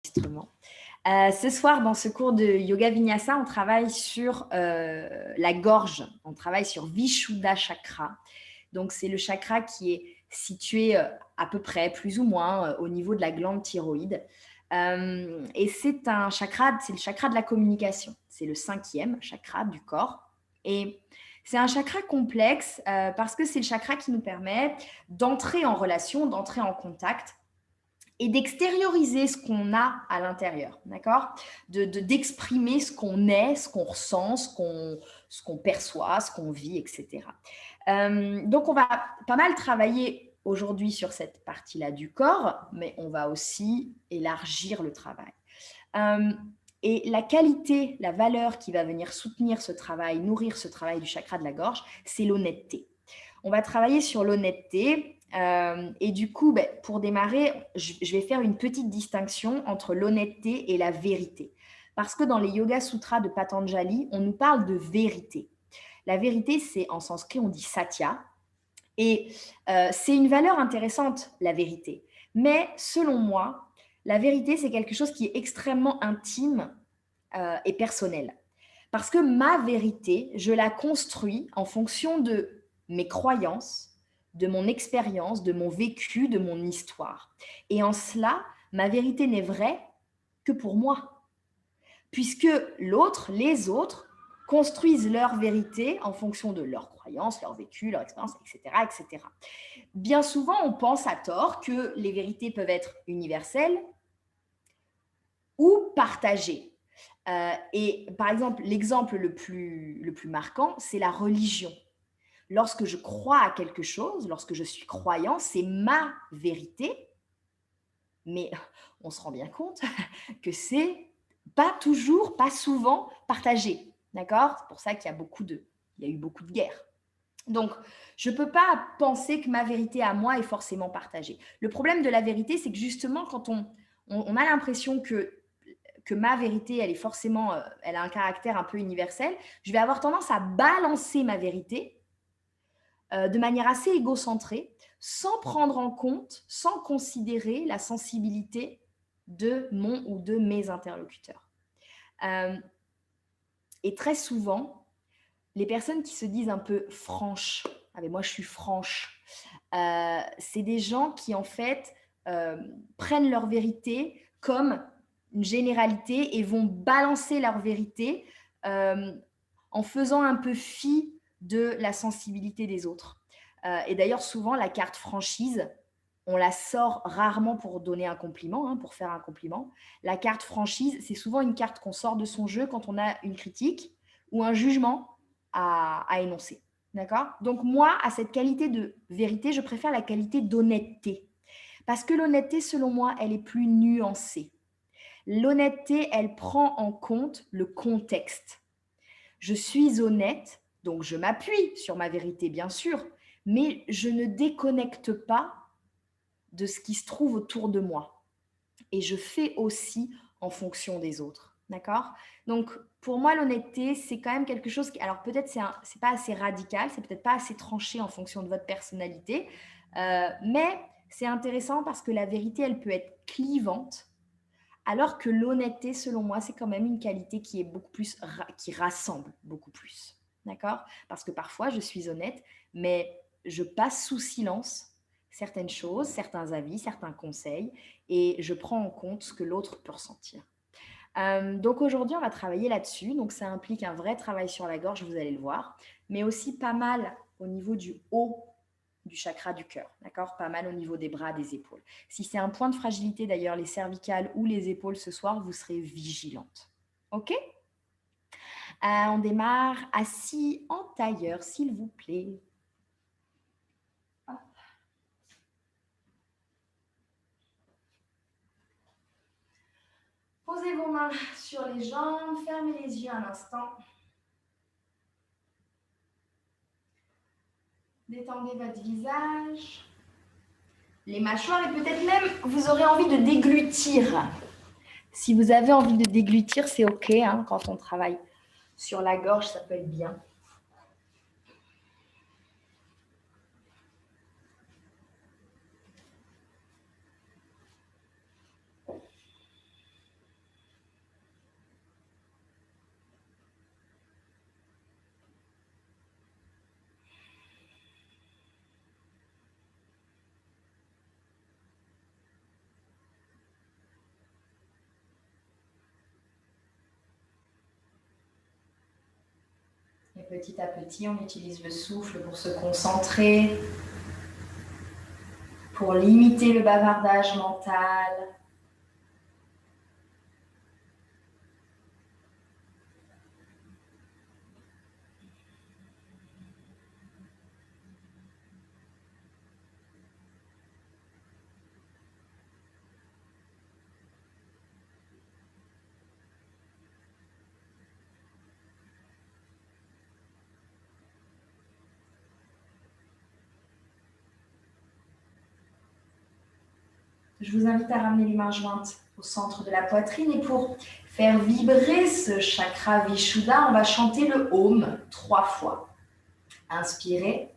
Enregistrement. Ce soir, dans ce cours de Yoga Vinyasa, on travaille sur la gorge. On travaille sur Vishuddha Chakra. Donc, c'est le chakra qui est situé à peu près, plus ou moins, au niveau de la glande thyroïde. Et c'est un chakra, c'est le chakra de la communication. C'est le 5e chakra du corps. Et c'est un chakra complexe parce que c'est le chakra qui nous permet d'entrer en relation, d'entrer en contact et d'extérioriser ce qu'on a à l'intérieur, d'accord, d'exprimer ce qu'on est, ce qu'on ressent, ce qu'on perçoit, ce qu'on vit, etc. Donc, on va pas mal travailler aujourd'hui sur cette partie-là du corps, mais on va aussi élargir le travail. Et la qualité, la valeur qui va venir soutenir ce travail, nourrir ce travail du chakra de la gorge, c'est l'honnêteté. On va travailler sur l'honnêteté. Et du coup, pour démarrer, je vais faire une petite distinction entre l'honnêteté et la vérité. Parce que dans les Yoga Sutras de Patanjali, on nous parle de vérité. La vérité, c'est en sanskrit, on dit satya. Et c'est une valeur intéressante, la vérité. Mais selon moi, la vérité, c'est quelque chose qui est extrêmement intime et personnel. Parce que ma vérité, je la construis en fonction de mes croyances, de mon expérience, de mon vécu, de mon histoire. Et en cela, ma vérité n'est vraie que pour moi. Puisque l'autre, les autres, construisent leur vérité en fonction de leurs croyances, leur vécu, leur expérience, etc., etc. Bien souvent, on pense à tort que les vérités peuvent être universelles ou partagées. Et par exemple, l'exemple le plus marquant, c'est la religion. Lorsque je crois à quelque chose, lorsque je suis croyant, c'est ma vérité, mais on se rend bien compte que c'est pas toujours, pas souvent partagé. D'accord? C'est pour ça qu'il y a eu beaucoup de guerres. Donc, je ne peux pas penser que ma vérité à moi est forcément partagée. Le problème de la vérité, c'est que justement, quand on a l'impression que ma vérité, elle est forcément, elle a un caractère un peu universel, je vais avoir tendance à balancer ma vérité de manière assez égocentrée, sans prendre en compte, sans considérer la sensibilité de mon ou de mes interlocuteurs. Et très souvent, les personnes qui se disent un peu franches, ah mais moi je suis franche, c'est des gens qui en fait prennent leur vérité comme une généralité et vont balancer leur vérité en faisant un peu fi de la sensibilité des autres. Et d'ailleurs, souvent, la carte franchise, on la sort rarement pour donner un compliment, hein, pour faire un compliment. La carte franchise, c'est souvent une carte qu'on sort de son jeu quand on a une critique ou un jugement à énoncer. D'accord? Donc moi, à cette qualité de vérité, je préfère la qualité d'honnêteté. Parce que l'honnêteté, selon moi, elle est plus nuancée. L'honnêteté, elle prend en compte le contexte. Je suis honnête, donc je m'appuie sur ma vérité, bien sûr, mais je ne déconnecte pas de ce qui se trouve autour de moi. Et je fais aussi en fonction des autres. D'accord? Donc, pour moi, l'honnêteté, c'est quand même quelque chose qui, alors peut-être c'est pas assez radical, c'est peut-être pas assez tranché en fonction de votre personnalité, mais c'est intéressant parce que la vérité, elle peut être clivante, alors que l'honnêteté, selon moi, c'est quand même une qualité qui est beaucoup plus, qui rassemble beaucoup plus. D'accord? Parce que parfois, je suis honnête, mais je passe sous silence certaines choses, certains avis, certains conseils, et je prends en compte ce que l'autre peut ressentir. Donc aujourd'hui, on va travailler là-dessus. Donc ça implique un vrai travail sur la gorge, vous allez le voir, mais aussi pas mal au niveau du haut du chakra du cœur, d'accord? Pas mal au niveau des bras, des épaules. Si c'est un point de fragilité d'ailleurs, les cervicales ou les épaules ce soir, vous serez vigilante. Ok? On démarre assis en tailleur, s'il vous plaît. Posez vos mains sur les jambes, fermez les yeux un instant. Détendez votre visage. Les mâchoires et peut-être même vous aurez envie de déglutir. Si vous avez envie de déglutir, c'est OK. Hein, quand on travaille sur la gorge, ça peut être bien. Et petit à petit, on utilise le souffle pour se concentrer, pour limiter le bavardage mental. Je vous invite à ramener les mains jointes au centre de la poitrine et pour faire vibrer ce chakra Vishuddha, on va chanter le Om 3 fois. Inspirez.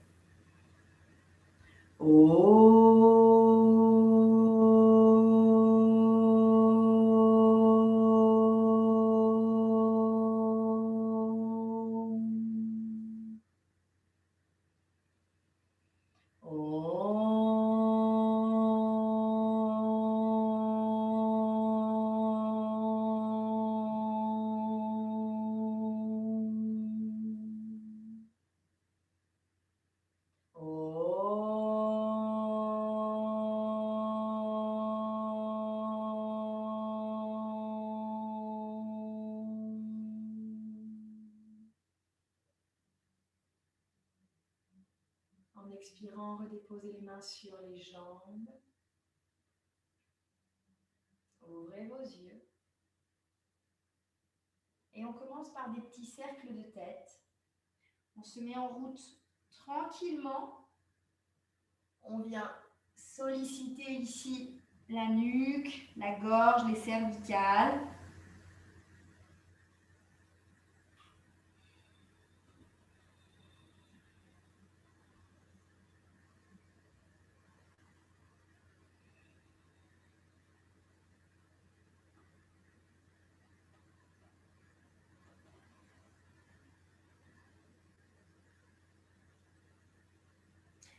En expirant, redéposez les mains sur les jambes. Ouvrez vos yeux. Et on commence par des petits cercles de tête. On se met en route tranquillement. On vient solliciter ici la nuque, la gorge, les cervicales.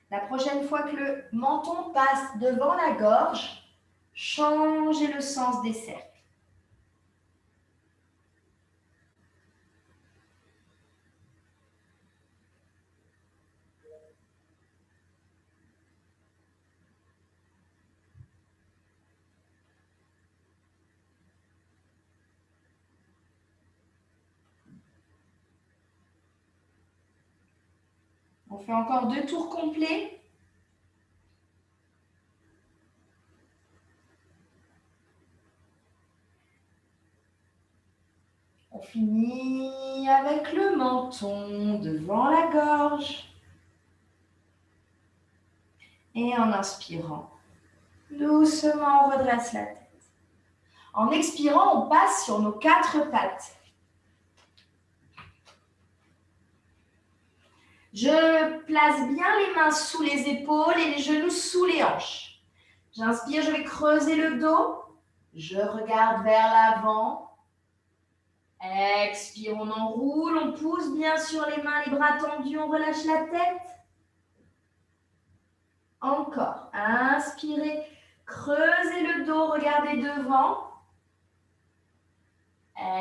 La prochaine fois que le menton passe devant la gorge, changez le sens des cercles. On fait encore 2 tours complets. On finit avec le menton devant la gorge. Et en inspirant, doucement, on redresse la tête. En expirant, on passe sur nos 4 pattes. Je place bien les mains sous les épaules et les genoux sous les hanches. J'inspire, je vais creuser le dos. Je regarde vers l'avant. Expire, on enroule, on pousse bien sûr les mains, les bras tendus, on relâche la tête. Encore. Inspirez, creusez le dos, regardez devant.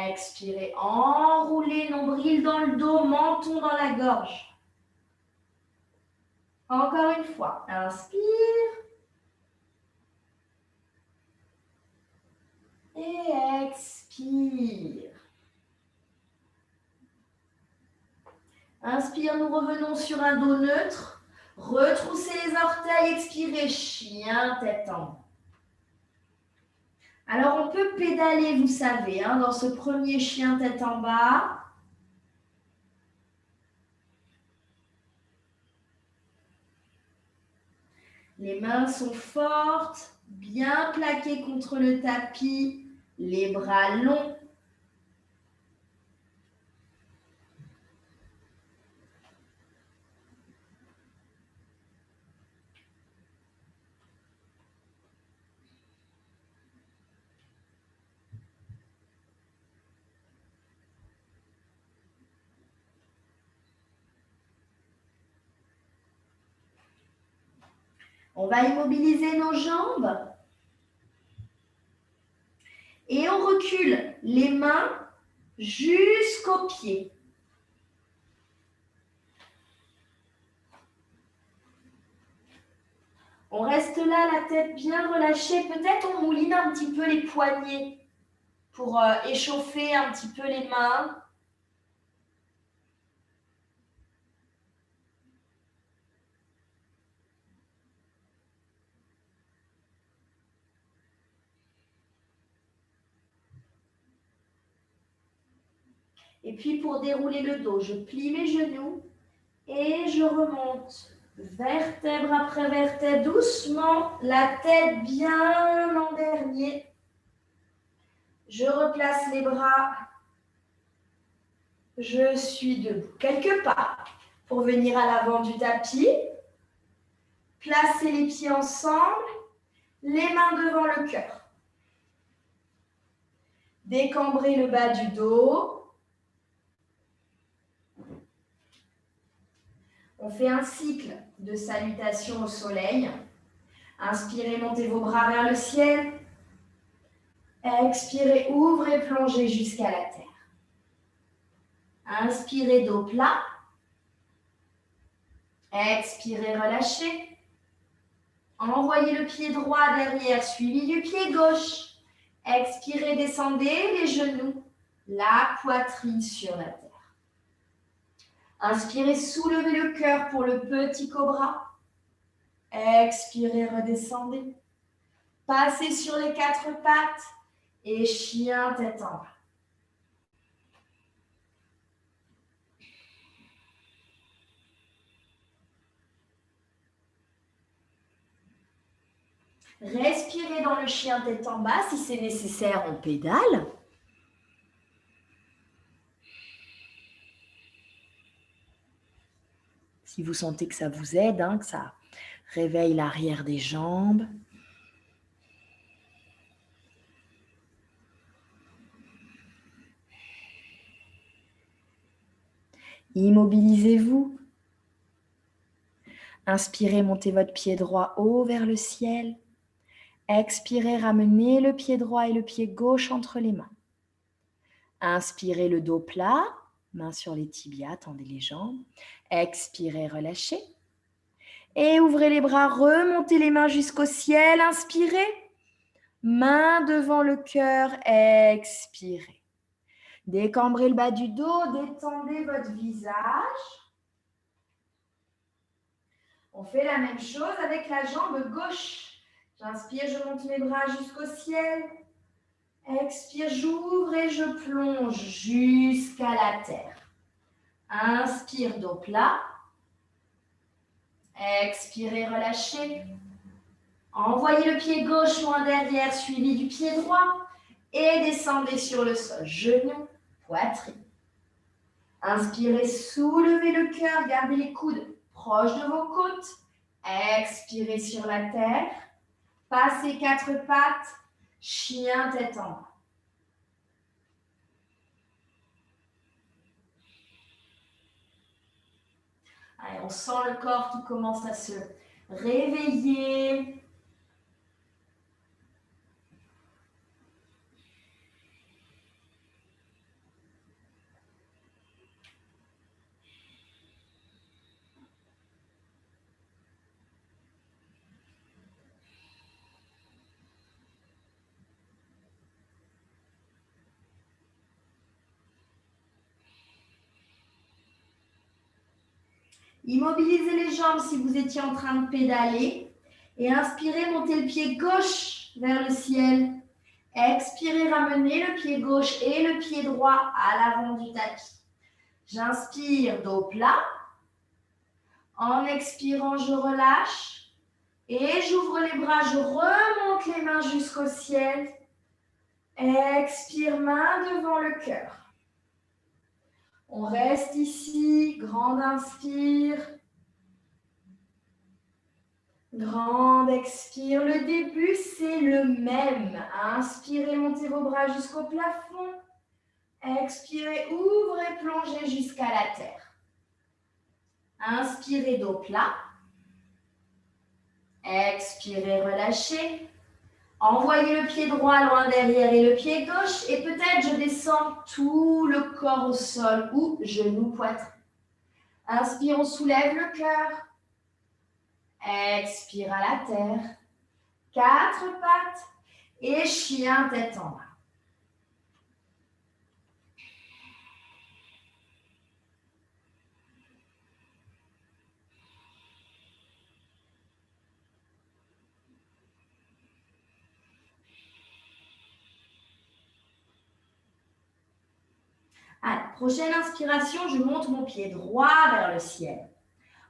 Expirez, enroulez, nombril dans le dos, menton dans la gorge. Encore une fois. Inspire. Et expire. Inspire, nous revenons sur un dos neutre. Retroussez les orteils, expirez, chien, tête en bas. Alors, on peut pédaler, vous savez, dans ce premier chien, tête en bas. Les mains sont fortes, bien plaquées contre le tapis, les bras longs. On va immobiliser nos jambes. Et on recule les mains jusqu'aux pieds. On reste là, la tête bien relâchée. Peut-être on mouline un petit peu les poignets pour échauffer un petit peu les mains. Et puis pour dérouler le dos, je plie mes genoux et je remonte vertèbre après vertèbre, doucement, la tête bien en dernier. Je replace les bras. Je suis debout. Quelques pas pour venir à l'avant du tapis. Placez les pieds ensemble, les mains devant le cœur. Décambrez le bas du dos. On fait un cycle de salutation au soleil. Inspirez, montez vos bras vers le ciel. Expirez, ouvrez, plongez jusqu'à la terre. Inspirez, dos plat. Expirez, relâchez. Envoyez le pied droit derrière, suivi du pied gauche. Expirez, descendez les genoux, la poitrine sur la terre. Inspirez, soulevez le cœur pour le petit cobra. Expirez, redescendez. Passez sur les 4 pattes et chien tête en bas. Respirez dans le chien tête en bas. Si c'est nécessaire, on pédale. Si vous sentez que ça vous aide, que ça réveille l'arrière des jambes. Immobilisez-vous. Inspirez, montez votre pied droit haut vers le ciel. Expirez, ramenez le pied droit et le pied gauche entre les mains. Inspirez, le dos plat, mains sur les tibias, tendez les jambes. Expirez, relâchez. Et ouvrez les bras, remontez les mains jusqu'au ciel. Inspirez, main devant le cœur. Expirez. Décambrez le bas du dos, détendez votre visage. On fait la même chose avec la jambe gauche. J'inspire, je monte mes bras jusqu'au ciel. Expire, j'ouvre et je plonge jusqu'à la terre. Inspire, dos plat. Expirez, relâchez. Envoyez le pied gauche loin derrière, suivi du pied droit. Et descendez sur le sol. Genoux, poitrine. Inspirez, soulevez le cœur, gardez les coudes proches de vos côtes. Expirez sur la terre. Passez 4 pattes. Chien tête en bas. Allez, on sent le corps qui commence à se réveiller. Immobilisez les jambes si vous étiez en train de pédaler. Et inspirez, montez le pied gauche vers le ciel. Expirez, ramenez le pied gauche et le pied droit à l'avant du tapis. J'inspire, dos plat. En expirant, je relâche. Et j'ouvre les bras, je remonte les mains jusqu'au ciel. Expire, main devant le cœur. On reste ici, grande inspire. Grande expire. Le début, c'est le même. Inspirez, montez vos bras jusqu'au plafond. Expirez, ouvrez, plongez jusqu'à la terre. Inspirez, dos plat. Expirez, relâchez. Envoyez le pied droit loin derrière et le pied gauche. Et peut-être je descends tout le corps au sol ou genoux, poitrine. Inspire, on soulève le cœur. Expire à la terre. 4 pattes. Et chien tête en bas. Allez, prochaine inspiration, je monte mon pied droit vers le ciel.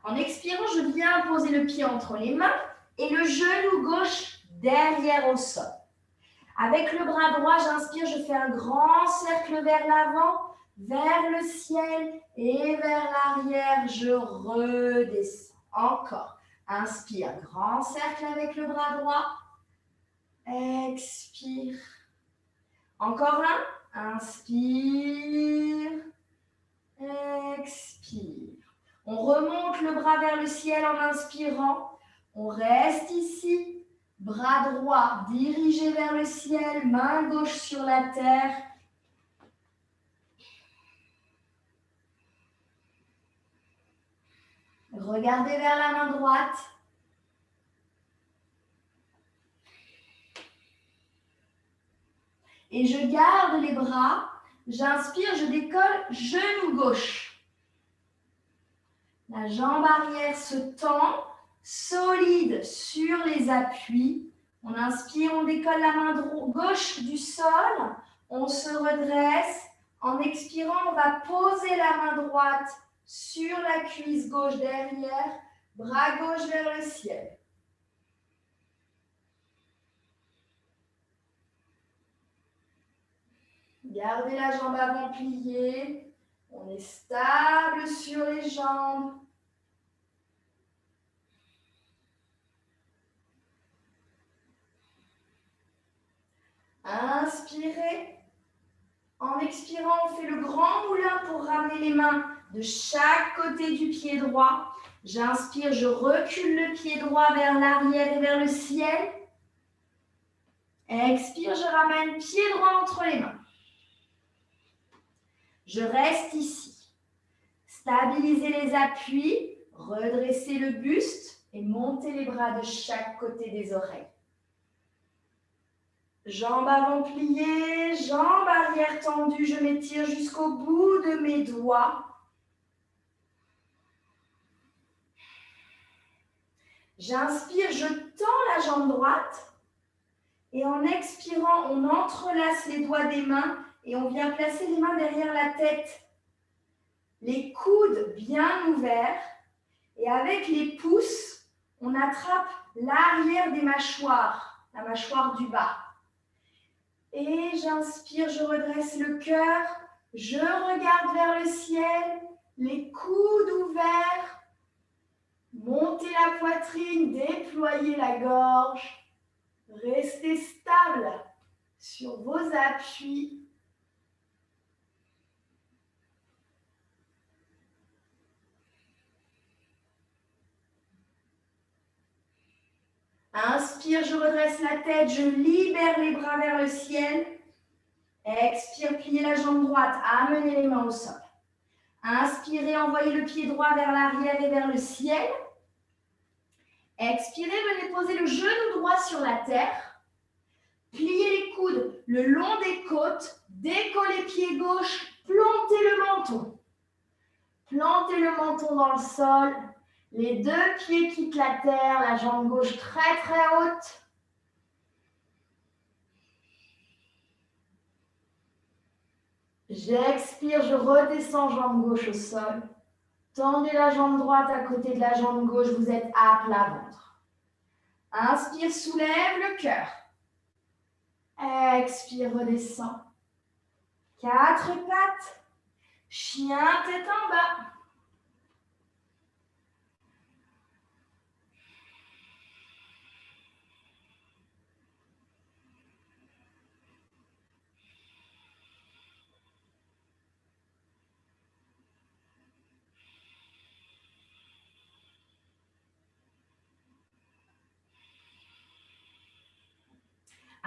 En expirant, je viens poser le pied entre les mains et le genou gauche derrière au sol. Avec le bras droit, j'inspire, je fais un grand cercle vers l'avant, vers le ciel et vers l'arrière, je redescends. Encore. Inspire, grand cercle avec le bras droit. Expire. Encore un. Inspire. Expire. On remonte le bras vers le ciel en inspirant. On reste ici. Bras droit dirigé vers le ciel, main gauche sur la terre. Regardez vers la main droite. Et je garde les bras. J'inspire, je décolle, genou gauche. La jambe arrière se tend, solide sur les appuis. On inspire, on décolle la main gauche du sol. On se redresse. En expirant, on va poser la main droite sur la cuisse gauche derrière. Bras gauche vers le ciel. Gardez la jambe avant pliée. On est stable sur les jambes. Inspirez. En expirant, on fait le grand moulin pour ramener les mains de chaque côté du pied droit. J'inspire, je recule le pied droit vers l'arrière et vers le ciel. Expire, je ramène pied droit entre les mains. Je reste ici. Stabilisez les appuis, redressez le buste et montez les bras de chaque côté des oreilles. Jambes avant pliées, jambes arrière tendues, je m'étire jusqu'au bout de mes doigts. J'inspire, je tends la jambe droite et en expirant, on entrelace les doigts des mains et on vient placer les mains derrière la tête. Les coudes bien ouverts et avec les pouces, on attrape l'arrière des mâchoires, la mâchoire du bas. Et j'inspire, je redresse le cœur, je regarde vers le ciel, les coudes ouverts, montez la poitrine, déployez la gorge, restez stable sur vos appuis. Inspire, je redresse la tête, je libère les bras vers le ciel. Expire, pliez la jambe droite, amenez les mains au sol. Inspirez, envoyez le pied droit vers l'arrière et vers le ciel. Expirez, venez poser le genou droit sur la terre. Pliez les coudes le long des côtes. Décollez pied gauche, plantez le menton. Plantez le menton dans le sol. Les deux pieds quittent la terre, la jambe gauche très très haute. J'expire, je redescends jambe gauche au sol. Tendez la jambe droite à côté de la jambe gauche, vous êtes à plat ventre. Inspire, soulève le cœur. Expire, redescend. 4 pattes. Chien, tête en bas.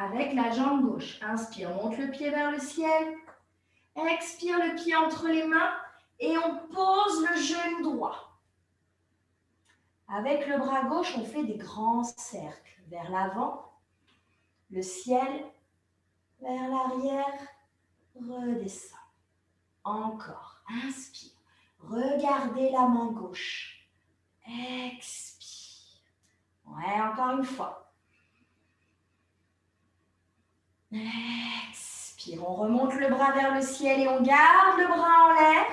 Avec la jambe gauche, inspire, monte le pied vers le ciel. Expire, le pied entre les mains et on pose le genou droit. Avec le bras gauche, on fait des grands cercles vers l'avant, le ciel, vers l'arrière, redescend. Encore, inspire. Regardez la main gauche. Expire. Ouais, encore une fois. Expire. On remonte le bras vers le ciel et on garde le bras en l'air.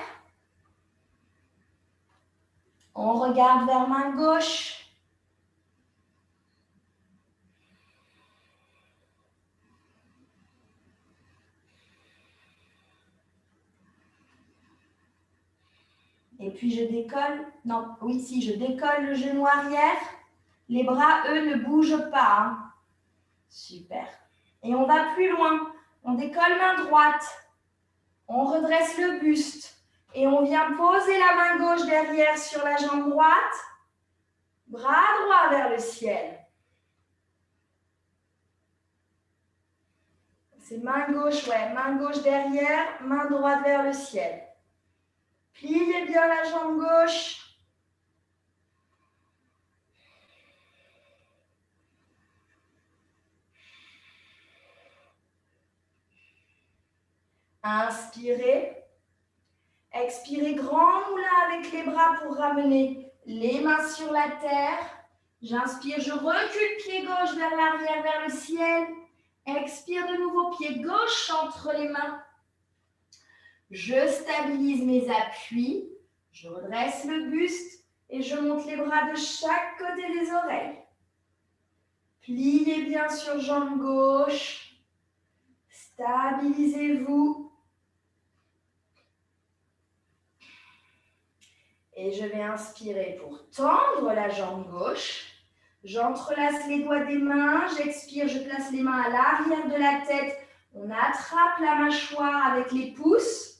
On regarde vers main gauche. Et puis je décolle. Non, oui, si, je décolle le genou arrière. Les bras, eux, ne bougent pas. Hein. Super. Et on va plus loin. On décolle main droite. On redresse le buste. Et on vient poser la main gauche derrière sur la jambe droite. Bras droit vers le ciel. C'est main gauche, ouais. Main gauche derrière, main droite vers le ciel. Pliez bien la jambe gauche. Inspirez. Expirez grand moulin avec les bras pour ramener les mains sur la terre. J'inspire, je recule pied gauche vers l'arrière, vers le ciel. Expire de nouveau, pied gauche entre les mains. Je stabilise mes appuis. Je redresse le buste et je monte les bras de chaque côté des oreilles. Pliez bien sur jambe gauche. Stabilisez-vous. Et je vais inspirer pour tendre la jambe gauche. J'entrelace les doigts des mains. J'expire, je place les mains à l'arrière de la tête. On attrape la mâchoire avec les pouces.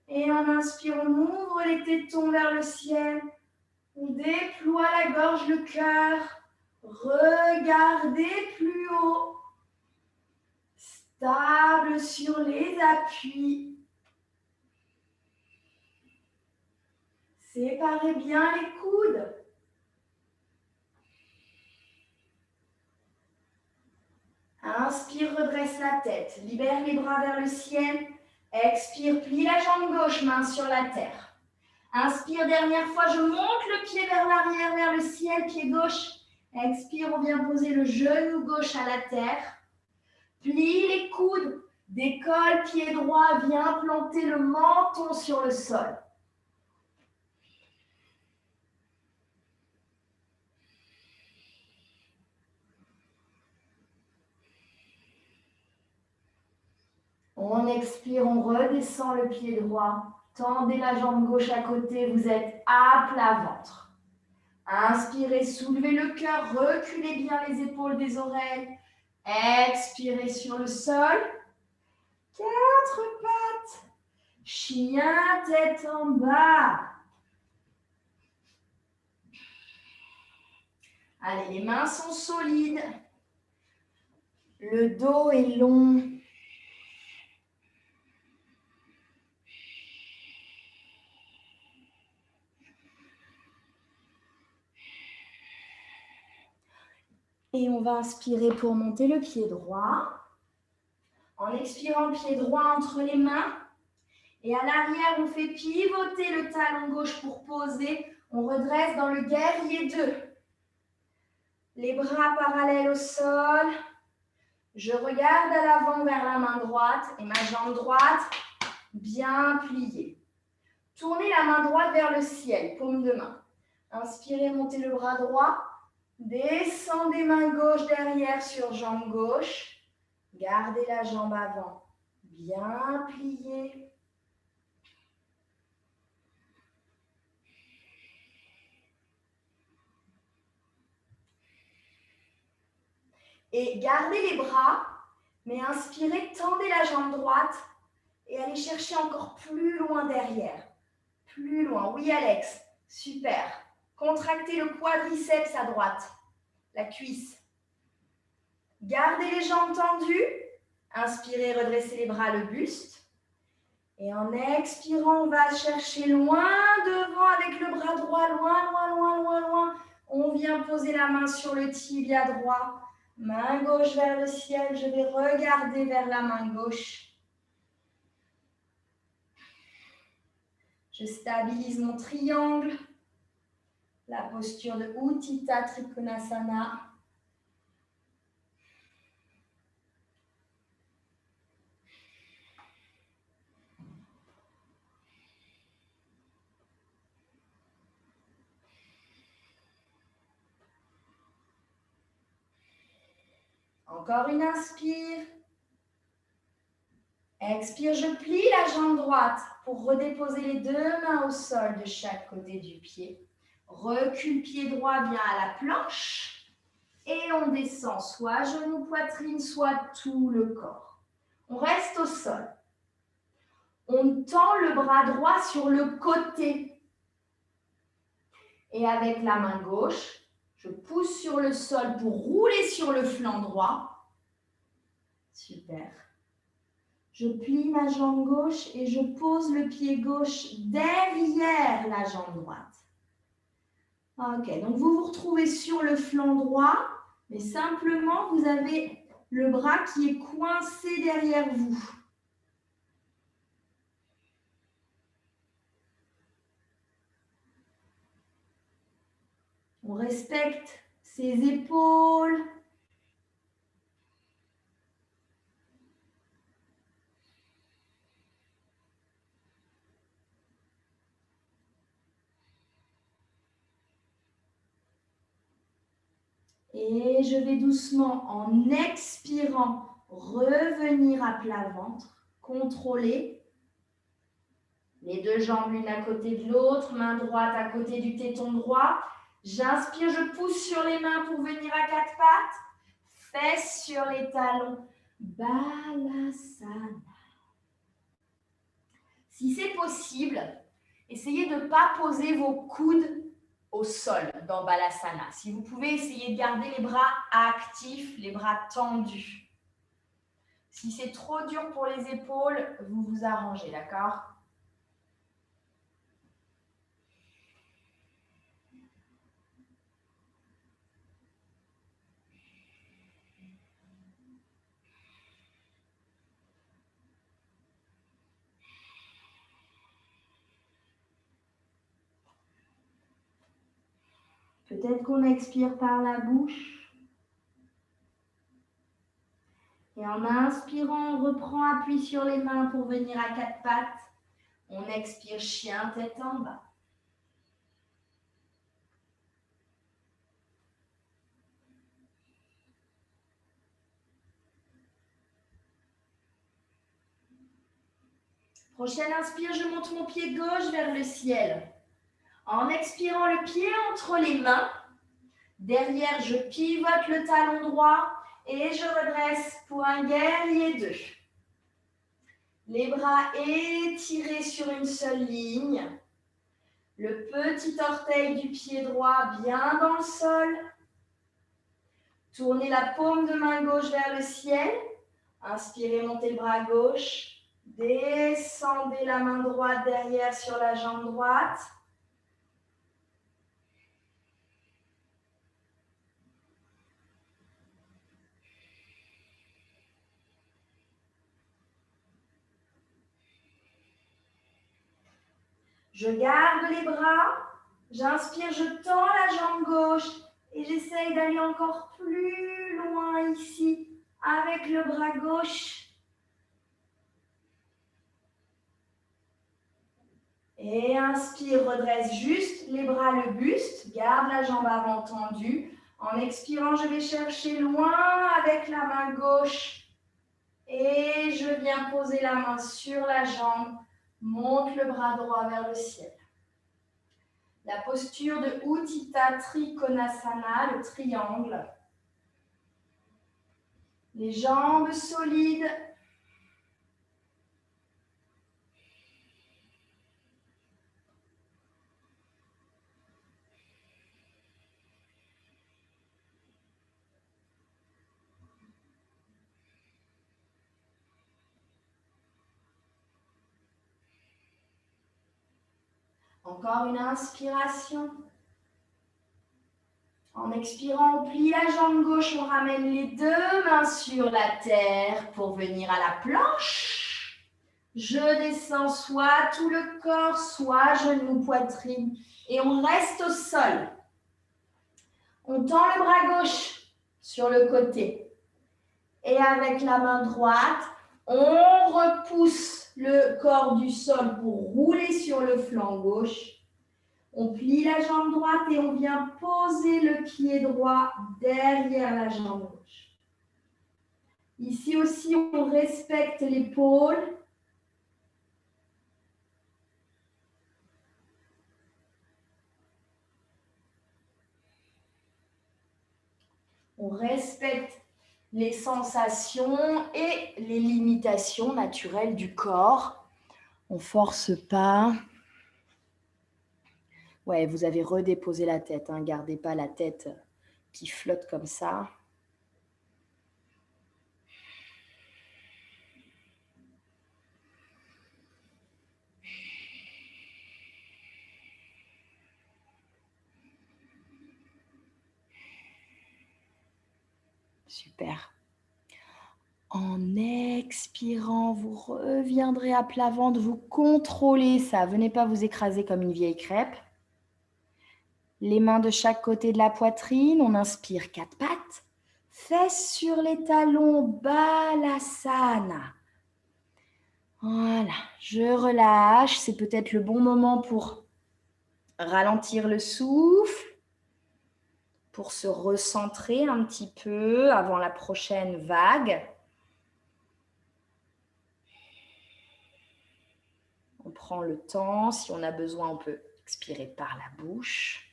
Et on inspire, on ouvre les tétons vers le ciel. On déploie la gorge, le cœur. Regardez plus haut. Stable sur les appuis. Séparez bien les coudes. Inspire, redresse la tête. Libère les bras vers le ciel. Expire, plie la jambe gauche, main sur la terre. Inspire, dernière fois, je monte le pied vers l'arrière, vers le ciel, pied gauche. Expire, on vient poser le genou gauche à la terre. Plie les coudes. Décolle, pied droit, viens planter le menton sur le sol. On expire, on redescend le pied droit. Tendez la jambe gauche à côté, vous êtes à plat ventre. Inspirez, soulevez le cœur, reculez bien les épaules des oreilles. Expirez sur le sol. 4 pattes. Chien, tête en bas. Allez, les mains sont solides. Le dos est long. Et on va inspirer pour monter le pied droit. En expirant, pied droit entre les mains. Et à l'arrière, on fait pivoter le talon gauche pour poser. On redresse dans le guerrier 2. Les bras parallèles au sol. Je regarde à l'avant vers la main droite et ma jambe droite bien pliée. Tournez la main droite vers le ciel, paume de main. Inspirez, montez le bras droit. Descendez main gauche derrière sur jambe gauche. Gardez la jambe avant bien pliée. Et gardez les bras, mais inspirez, tendez la jambe droite et allez chercher encore plus loin derrière. Plus loin. Oui, Alex. Super. Contractez le quadriceps à droite, la cuisse. Gardez les jambes tendues. Inspirez, redressez les bras, le buste. Et en expirant, on va chercher loin devant avec le bras droit, loin, loin, loin, loin, loin. On vient poser la main sur le tibia droit. Main gauche vers le ciel. Je vais regarder vers la main gauche. Je stabilise mon triangle. La posture de Utthita Trikonasana. Encore une inspire. Expire, je plie la jambe droite pour redéposer les deux mains au sol de chaque côté du pied. Recule pied droit bien à la planche. Et on descend soit genou, poitrine, soit tout le corps. On reste au sol. On tend le bras droit sur le côté. Et avec la main gauche, je pousse sur le sol pour rouler sur le flanc droit. Super. Je plie ma jambe gauche et je pose le pied gauche derrière la jambe droite. Ok, donc vous vous retrouvez sur le flanc droit, mais simplement vous avez le bras qui est coincé derrière vous. On respecte ses épaules. Et je vais doucement, en expirant, revenir à plat ventre, contrôler. Les deux jambes l'une à côté de l'autre, main droite à côté du téton droit. J'inspire, je pousse sur les mains pour venir à quatre pattes. Fesses sur les talons. Balasana. Si c'est possible, essayez de ne pas poser vos coudes au sol dans Balasana. Si vous pouvez, essayez de garder les bras actifs, les bras tendus. Si c'est trop dur pour les épaules, vous vous arrangez, d'accord ? Peut-être qu'on expire par la bouche. Et en inspirant, on reprend appui sur les mains pour venir à quatre pattes. On expire chien, tête en bas. Prochaine inspire, je monte mon pied gauche vers le ciel. En expirant, le pied entre les mains. Derrière, je pivote le talon droit et je redresse pour un guerrier 2. Les bras étirés sur une seule ligne. Le petit orteil du pied droit bien dans le sol. Tournez la paume de main gauche vers le ciel. Inspirez, montez le bras gauche. Descendez la main droite derrière sur la jambe droite. Je garde les bras. J'inspire, je tends la jambe gauche et j'essaye d'aller encore plus loin ici avec le bras gauche. Et inspire, redresse juste les bras, le buste. Garde la jambe avant tendue. En expirant, je vais chercher loin avec la main gauche. Et je viens poser la main sur la jambe. Monte le bras droit vers le ciel. La posture de Utthita Trikonasana, le triangle. Les jambes solides. Encore une inspiration. En expirant, on plie la jambe gauche, on ramène les deux mains sur la terre pour venir à la planche. Je descends soit tout le corps, soit genou, poitrine. Et on reste au sol. On tend le bras gauche sur le côté. Et avec la main droite, on repousse le corps du sol pour rouler sur le flanc gauche. On plie la jambe droite et on vient poser le pied droit derrière la jambe gauche. Ici aussi, on respecte l'épaule. On respecte les sensations et les limitations naturelles du corps. On ne force pas. Ouais, vous avez redéposé la tête. Hein. Gardez pas la tête qui flotte comme ça. Super. En expirant, vous reviendrez à plat ventre, vous contrôlez ça. Venez pas vous écraser comme une vieille crêpe. Les mains de chaque côté de la poitrine. On inspire 4 pattes. Fesses sur les talons, Balasana. Voilà, je relâche. C'est peut-être le bon moment pour ralentir le souffle, pour se recentrer un petit peu avant la prochaine vague. On prend le temps. Si on a besoin, on peut expirer par la bouche.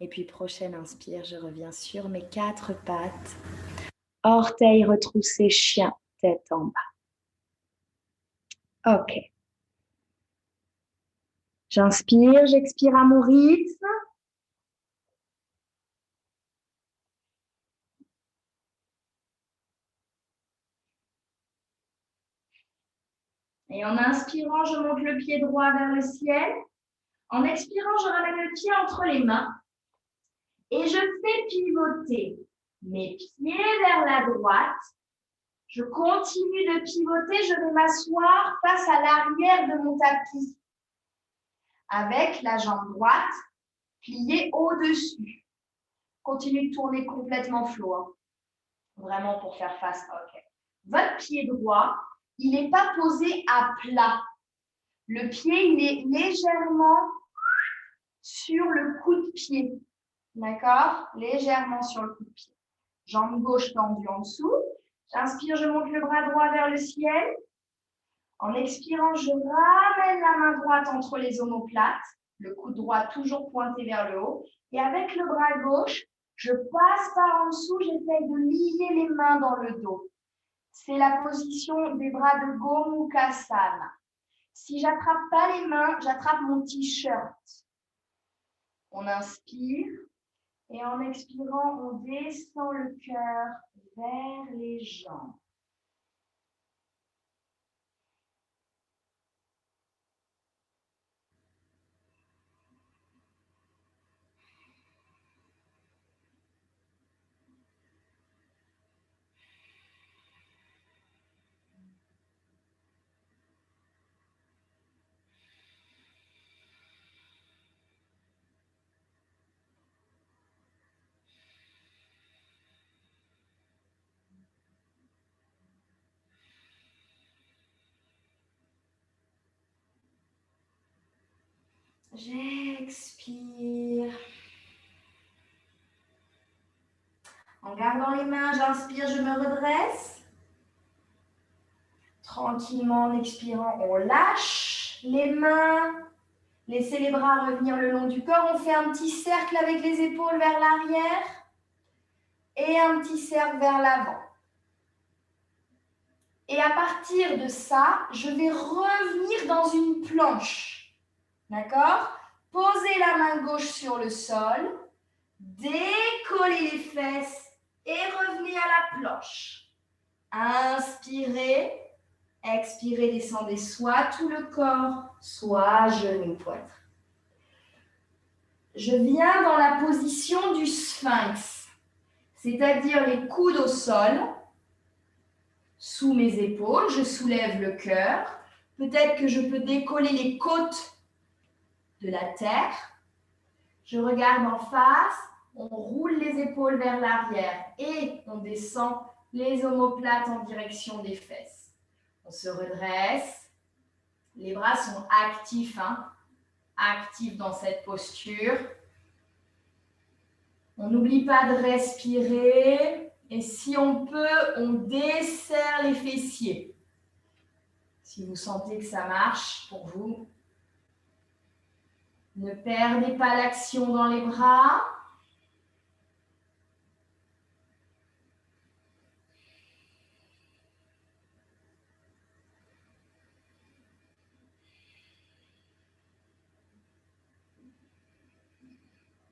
Et puis prochaine inspire, je reviens sur mes 4 pattes. Orteils retroussés, chien, tête en bas. Ok. J'inspire, j'expire à mon rythme. Et en inspirant, je monte le pied droit vers le ciel. En expirant, je ramène le pied entre les mains. Et je fais pivoter mes pieds vers la droite. Je continue de pivoter, je vais m'asseoir face à l'arrière de mon tapis. Avec la jambe droite pliée au-dessus. Continue de tourner complètement flot. Hein. Vraiment pour faire face. Ok. Votre pied droit, il n'est pas posé à plat. Le pied, il est légèrement sur le coup de pied. D'accord? Légèrement sur le coup de pied. Jambe gauche tendue en dessous. J'inspire, je monte le bras droit vers le ciel. En expirant, je ramène la main droite entre les omoplates. Le coude droit toujours pointé vers le haut. Et avec le bras gauche, je passe par en dessous, j'essaye de lier les mains dans le dos. C'est la position des bras de Gomukhasana. Si j'attrape pas les mains, j'attrape mon t-shirt. On inspire et en expirant, on descend le cœur vers les jambes. J'expire. En gardant les mains, j'inspire, je me redresse. Tranquillement, en expirant, on lâche les mains. Laissez les bras revenir le long du corps. On fait un petit cercle avec les épaules vers l'arrière et un petit cercle vers l'avant. Et à partir de ça, je vais revenir dans une planche. D'accord? Posez la main gauche sur le sol. Décollez les fesses et revenez à la planche. Inspirez. Expirez, descendez soit tout le corps, soit genou, poitrine. Je viens dans la position du sphinx, c'est-à-dire les coudes au sol, sous mes épaules, je soulève le cœur. Peut-être que je peux décoller les côtes de la terre. Je regarde en face, on roule les épaules vers l'arrière et on descend les omoplates en direction des fesses. On se redresse, les bras sont actifs, actifs dans cette posture. On n'oublie pas de respirer et si on peut, on desserre les fessiers. Si vous sentez que ça marche pour vous, ne perdez pas l'action dans les bras.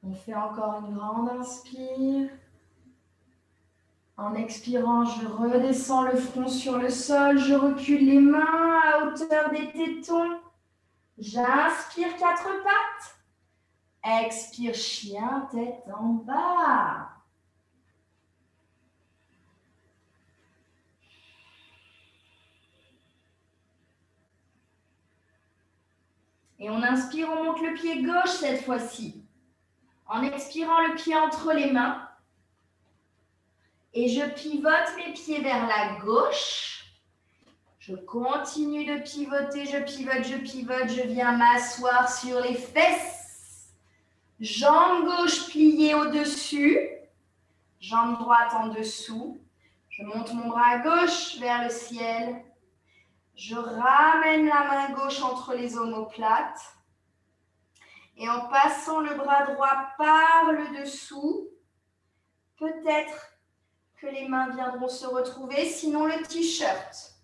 On fait encore une grande inspire. En expirant, je redescends le front sur le sol. Je recule les mains à hauteur des tétons. J'inspire 4 pattes. Expire, chien, tête en bas. Et on inspire, on monte le pied gauche cette fois-ci. En expirant, le pied entre les mains. Et je pivote mes pieds vers la gauche. Je continue de pivoter, je pivote, je viens m'asseoir sur les fesses. Jambe gauche pliée au-dessus, jambe droite en dessous. Je monte mon bras gauche vers le ciel. Je ramène la main gauche entre les omoplates. Et en passant le bras droit par le dessous, peut-être que les mains viendront se retrouver, sinon le t-shirt.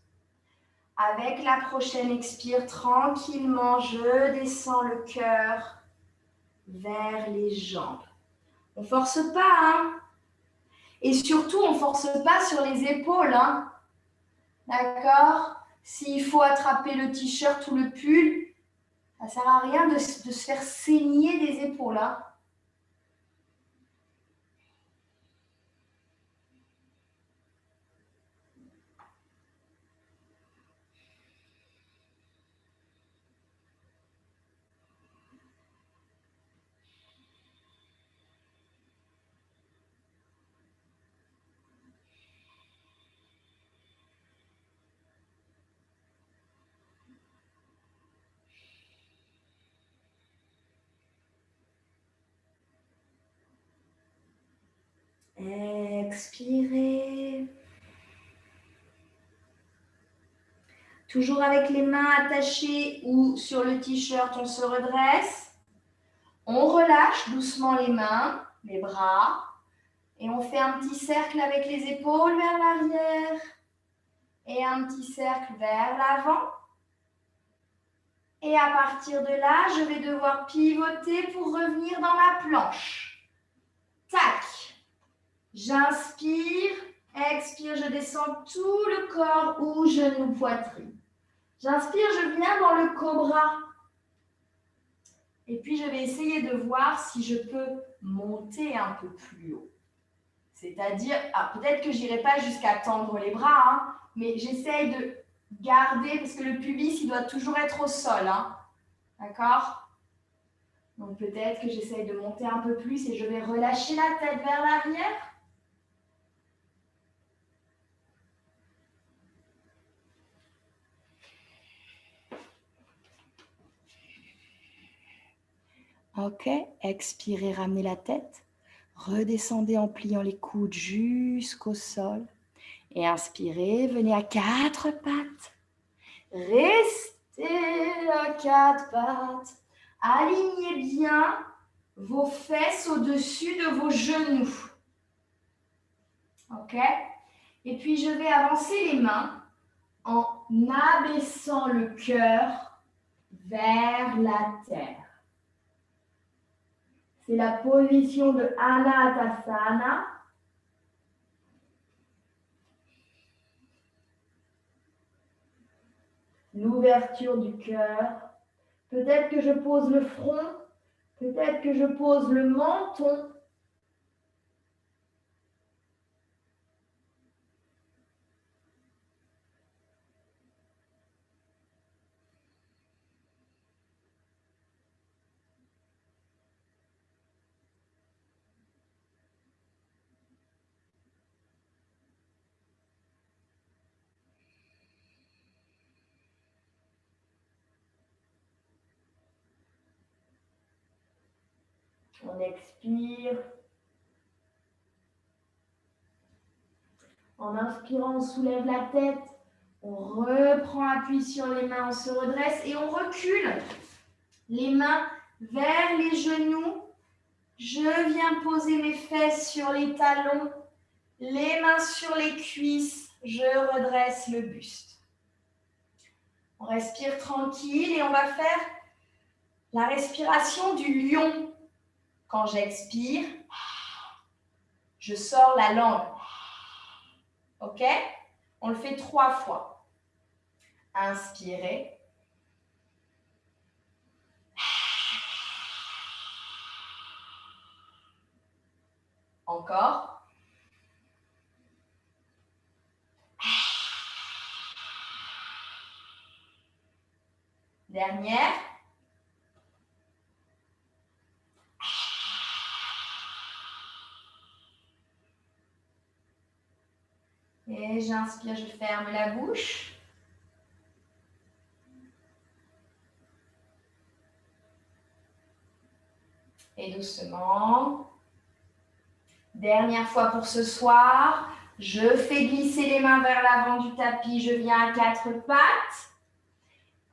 Avec la prochaine expire, tranquillement, je descends le cœur vers les jambes. On ne force pas, Et surtout, on ne force pas sur les épaules, D'accord? S'il faut attraper le t-shirt ou le pull, ça ne sert à rien de se faire saigner des épaules, Expirez. Toujours avec les mains attachées ou sur le t-shirt, on se redresse. On relâche doucement les mains, les bras. Et on fait un petit cercle avec les épaules vers l'arrière. Et un petit cercle vers l'avant. Et à partir de là, je vais devoir pivoter pour revenir dans ma planche. Tac. J'inspire, expire, je descends tout le corps ou genou, poitrine. J'inspire, je viens dans le cobra. Et puis, je vais essayer de voir si je peux monter un peu plus haut. C'est-à-dire, peut-être que je n'irai pas jusqu'à tendre les bras, mais j'essaye de garder, parce que le pubis, il doit toujours être au sol. D'accord? Donc, peut-être que j'essaye de monter un peu plus et je vais relâcher la tête vers l'arrière. Ok, expirez, ramenez la tête. Redescendez en pliant les coudes jusqu'au sol. Et inspirez, venez à 4 pattes. Restez à 4 pattes. Alignez bien vos fesses au-dessus de vos genoux. Ok? Et puis, je vais avancer les mains en abaissant le cœur vers la terre. C'est la position de Anatasana. L'ouverture du cœur. Peut-être que je pose le front, peut-être que je pose le menton. On expire. En inspirant, on soulève la tête. On reprend appui sur les mains, on se redresse et on recule. Les mains vers les genoux. Je viens poser mes fesses sur les talons. Les mains sur les cuisses. Je redresse le buste. On respire tranquille et on va faire la respiration du lion. Quand j'expire, je sors la langue. Ok? On le fait 3 fois. Inspirez. Encore. Dernière. Et j'inspire, je ferme la bouche. Et doucement. Dernière fois pour ce soir. Je fais glisser les mains vers l'avant du tapis. Je viens à 4 pattes.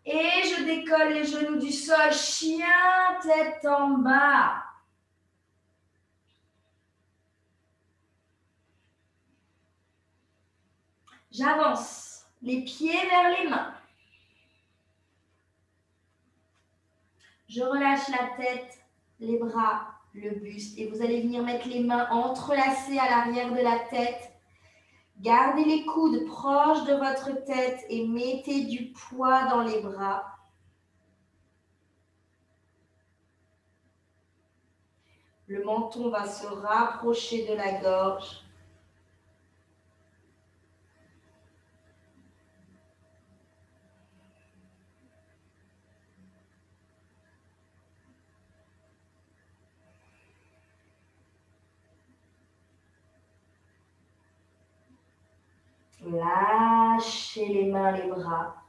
Et je décolle les genoux du sol. Chien, tête en bas. J'avance. Les pieds vers les mains. Je relâche la tête, les bras, le buste. Et vous allez venir mettre les mains entrelacées à l'arrière de la tête. Gardez les coudes proches de votre tête et mettez du poids dans les bras. Le menton va se rapprocher de la gorge. Lâchez les mains, les bras.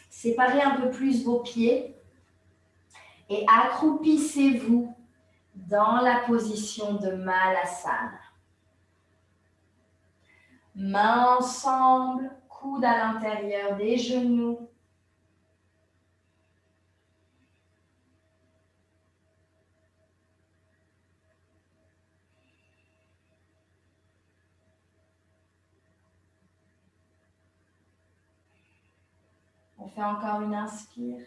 Séparez un peu plus vos pieds et accroupissez-vous dans la position de Malasana. Mains ensemble, coudes à l'intérieur des genoux. On fait encore une inspire.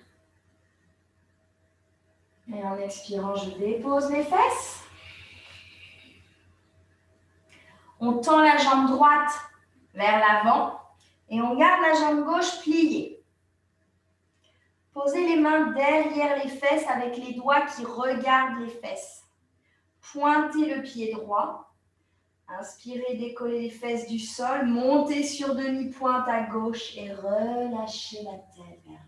Et en expirant, je dépose mes fesses. On tend la jambe droite vers l'avant et on garde la jambe gauche pliée. Posez les mains derrière les fesses avec les doigts qui regardent les fesses. Pointez le pied droit. Inspirez, décollez les fesses du sol. Montez sur demi-pointe à gauche et relâchez la tête vers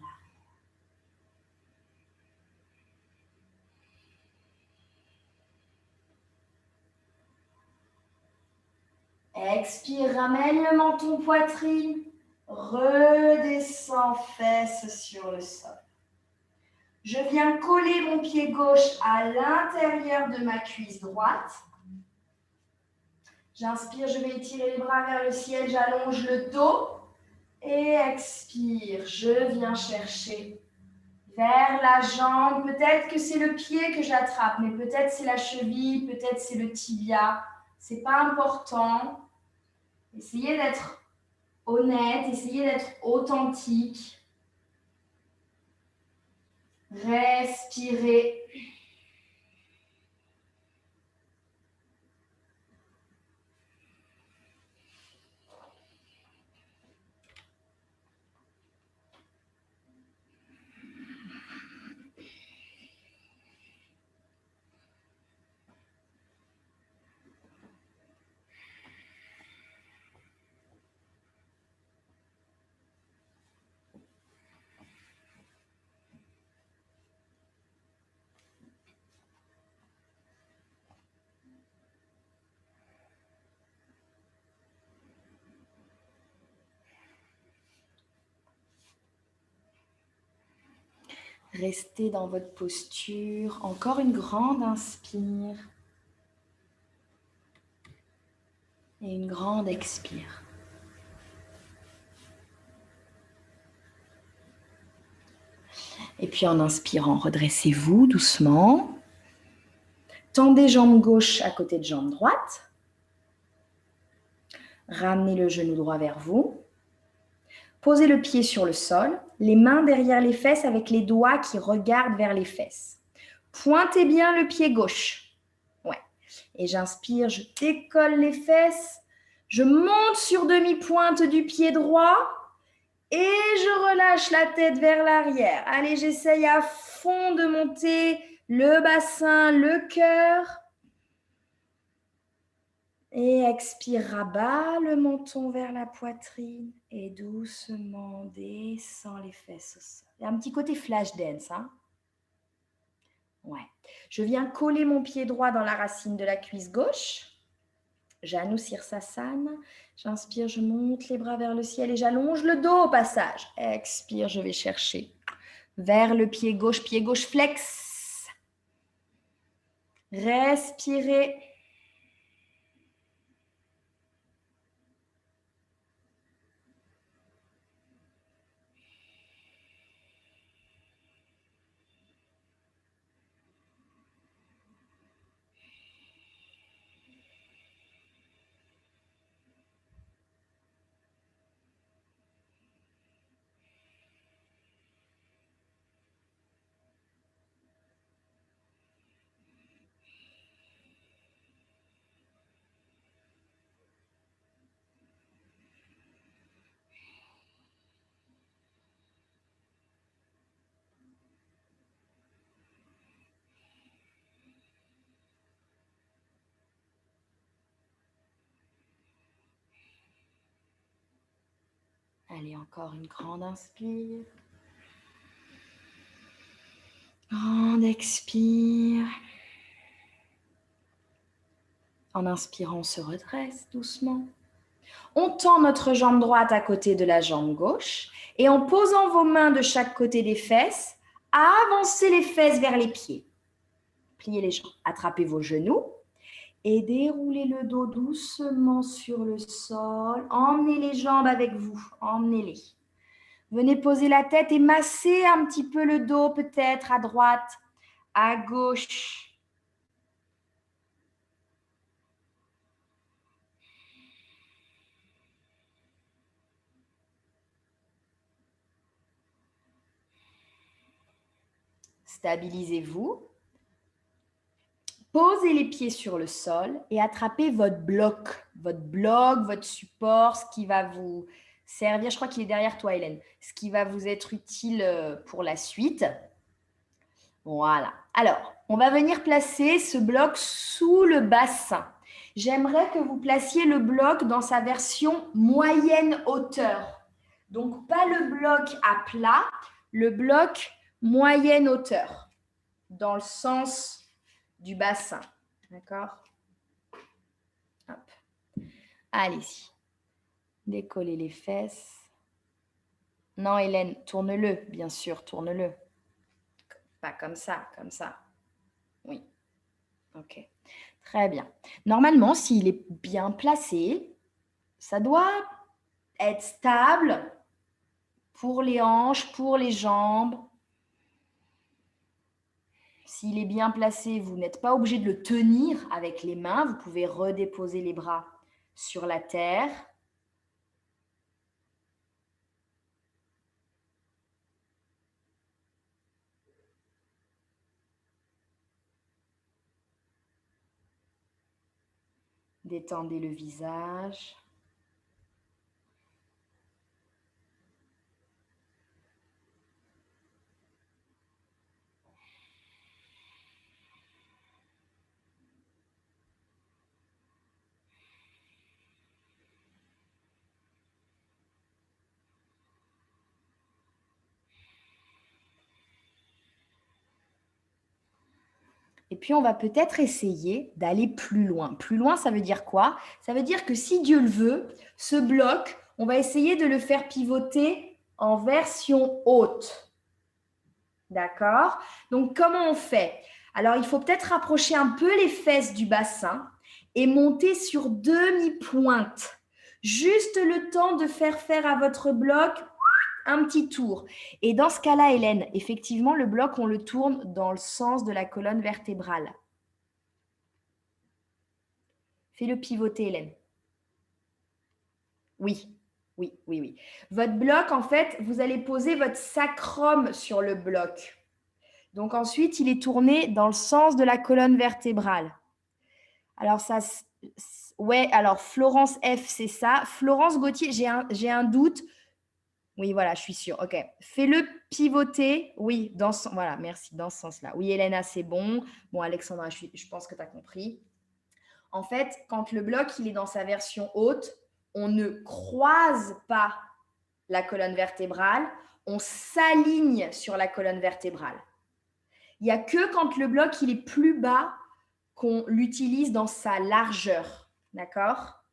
l'arrière. Expire, ramène le menton poitrine. Redescends fesses sur le sol. Je viens coller mon pied gauche à l'intérieur de ma cuisse droite. J'inspire, je vais étirer les bras vers le ciel, j'allonge le dos. Et expire, je viens chercher vers la jambe. Peut-être que c'est le pied que j'attrape, mais peut-être c'est la cheville, peut-être c'est le tibia. C'est pas important. Essayez d'être honnête, essayez d'être authentique. Respirez. Restez dans votre posture. Encore une grande inspire. Et une grande expire. Et puis en inspirant, redressez-vous doucement. Tendez jambe gauche à côté de jambe droite. Ramenez le genou droit vers vous. Posez le pied sur le sol, les mains derrière les fesses avec les doigts qui regardent vers les fesses. Pointez bien le pied gauche. Ouais. Et j'inspire, je décolle les fesses. Je monte sur demi-pointe du pied droit et je relâche la tête vers l'arrière. Allez, j'essaye à fond de monter le bassin, le cœur. Et expire, rabat le menton vers la poitrine et doucement descend les fesses au sol. Il y a un petit côté flash dance, hein? Ouais. Je viens coller mon pied droit dans la racine de la cuisse gauche. Janu Sirsasana. J'inspire, je monte les bras vers le ciel et j'allonge le dos au passage. Expire, je vais chercher vers le pied gauche flex. Respirez. Allez, encore une grande inspire. Grande expire. En inspirant, on se redresse doucement. On tend notre jambe droite à côté de la jambe gauche et en posant vos mains de chaque côté des fesses, avancez les fesses vers les pieds. Pliez les jambes, attrapez vos genoux et déroulez le dos doucement sur le sol. Emmenez les jambes avec vous, emmenez-les. Venez poser la tête et masser un petit peu le dos, peut-être à droite, à gauche. Stabilisez-vous. Posez les pieds sur le sol et attrapez votre bloc, votre support, ce qui va vous servir. Je crois qu'il est derrière toi, Hélène. Ce qui va vous être utile pour la suite. Voilà. Alors, on va venir placer ce bloc sous le bassin. J'aimerais que vous placiez le bloc dans sa version moyenne hauteur. Donc, pas le bloc à plat, le bloc moyenne hauteur, dans le sens du bassin. D'accord? Hop. Allez-y. Décollez les fesses. Non, Hélène, tourne-le, bien sûr, tourne-le. Pas comme ça, comme ça. Oui. Ok. Très bien. Normalement, s'il est bien placé, ça doit être stable pour les hanches, pour les jambes. S'il est bien placé, vous n'êtes pas obligé de le tenir avec les mains. Vous pouvez redéposer les bras sur la terre. Détendez le visage. Et puis, on va peut-être essayer d'aller plus loin. Plus loin, ça veut dire quoi? Ça veut dire que si Dieu le veut, ce bloc, on va essayer de le faire pivoter en version haute. D'accord? Donc, comment on fait? Alors, il faut peut-être rapprocher un peu les fesses du bassin et monter sur demi-pointe. Juste le temps de faire à votre bloc un petit tour. Et dans ce cas-là, Hélène, effectivement, le bloc, on le tourne dans le sens de la colonne vertébrale. Fais-le pivoter, Hélène. Oui, oui, oui, oui. Votre bloc, en fait, vous allez poser votre sacrum sur le bloc. Donc ensuite, il est tourné dans le sens de la colonne vertébrale. Alors ça, ouais, alors Florence F, c'est ça. Florence Gauthier, j'ai un doute. Oui, voilà, je suis sûre. OK. Fais-le pivoter. Oui, voilà, merci, dans ce sens-là. Oui, Elena, c'est bon. Bon, Alexandra, je pense que tu as compris. En fait, quand le bloc il est dans sa version haute, on ne croise pas la colonne vertébrale, on s'aligne sur la colonne vertébrale. Il n'y a que quand le bloc il est plus bas qu'on l'utilise dans sa largeur. D'accord?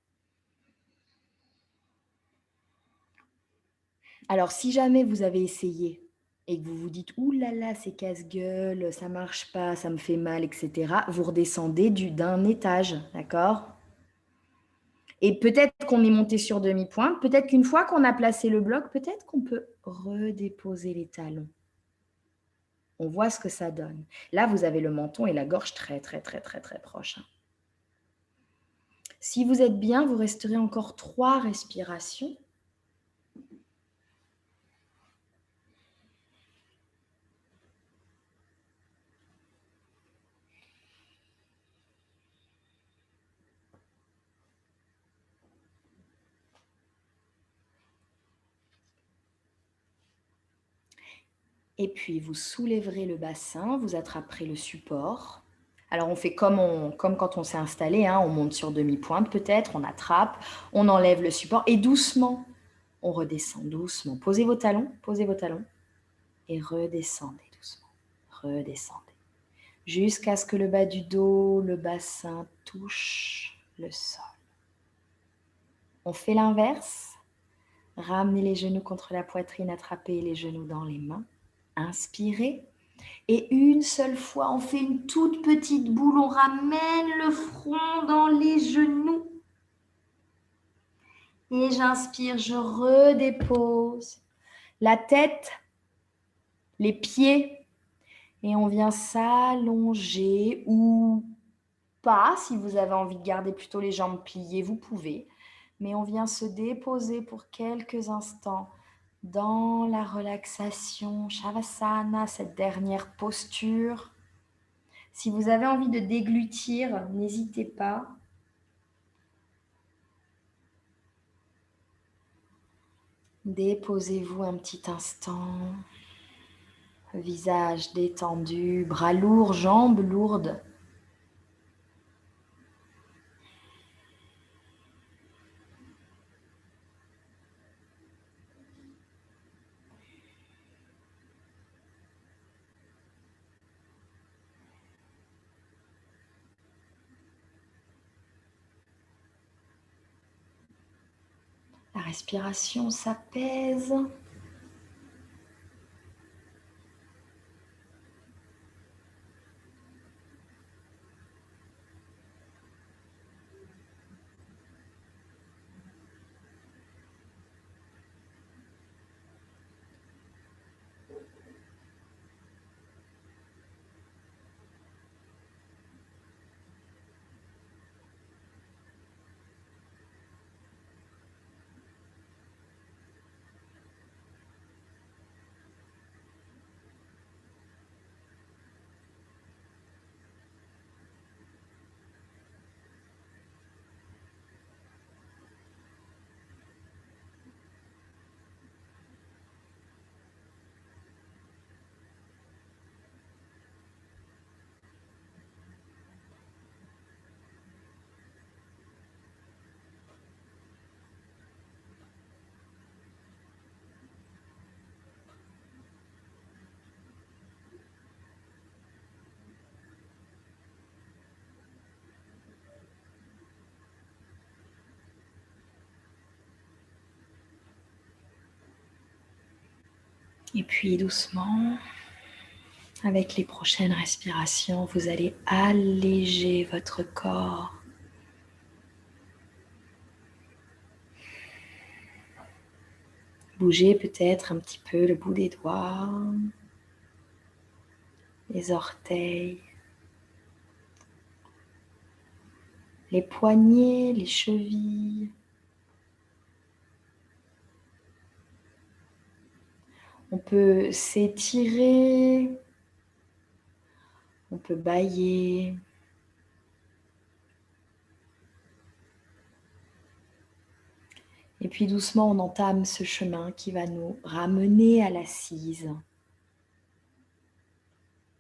Alors, si jamais vous avez essayé et que vous vous dites « Ouh là là, c'est casse-gueule, ça marche pas, ça me fait mal, etc. », vous redescendez d'un étage, d'accord? Et peut-être qu'on est monté sur demi-pointe, peut-être qu'une fois qu'on a placé le bloc, peut-être qu'on peut redéposer les talons. On voit ce que ça donne. Là, vous avez le menton et la gorge très, très, très, très, très proches. Si vous êtes bien, vous resterez encore 3 respirations. Et puis, vous soulèverez le bassin, vous attraperez le support. Alors, on fait comme quand on s'est installé, hein, on monte sur demi-pointe peut-être, on attrape, on enlève le support et doucement, on redescend doucement. Posez vos talons et redescendez doucement. Redescendez. Jusqu'à ce que le bas du dos, le bassin touche le sol. On fait l'inverse. Ramenez les genoux contre la poitrine, attrapez les genoux dans les mains. Inspirez. Et une seule fois, on fait une toute petite boule, on ramène le front dans les genoux. Et j'inspire, je redépose la tête, les pieds, et on vient s'allonger ou pas. Si vous avez envie de garder plutôt les jambes pliées, vous pouvez. Mais on vient se déposer pour quelques instants dans la relaxation, Shavasana, cette dernière posture. Si vous avez envie de déglutir, n'hésitez pas. Déposez-vous un petit instant. Visage détendu, bras lourds, jambes lourdes. La respiration s'apaise. Et puis doucement, Avec les prochaines respirations, vous allez alléger votre corps. Bougez peut-être un petit peu le bout des doigts, les orteils, les poignets, les chevilles. On peut s'étirer, on peut bâiller. Et puis doucement, on entame ce chemin qui va nous ramener à l'assise.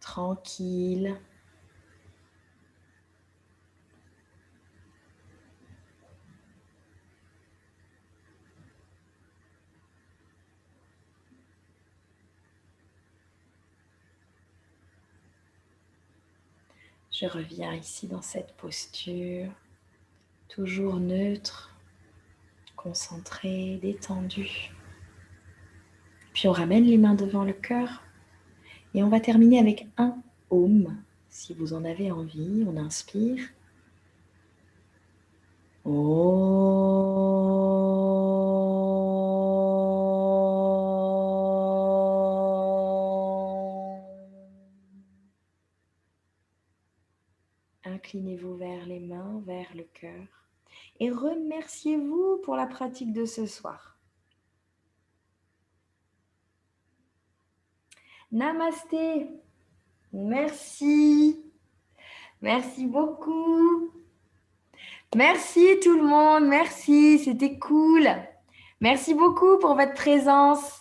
Tranquille. Je reviens ici dans cette posture, toujours neutre, concentré, détendu. Puis on ramène les mains devant le cœur et on va terminer avec un Om. Si vous en avez envie, on inspire. Inclinez-vous vers les mains, vers le cœur et remerciez-vous pour la pratique de ce soir. Namasté. Merci. Merci beaucoup. Merci tout le monde. Merci, c'était cool. Merci beaucoup pour votre présence.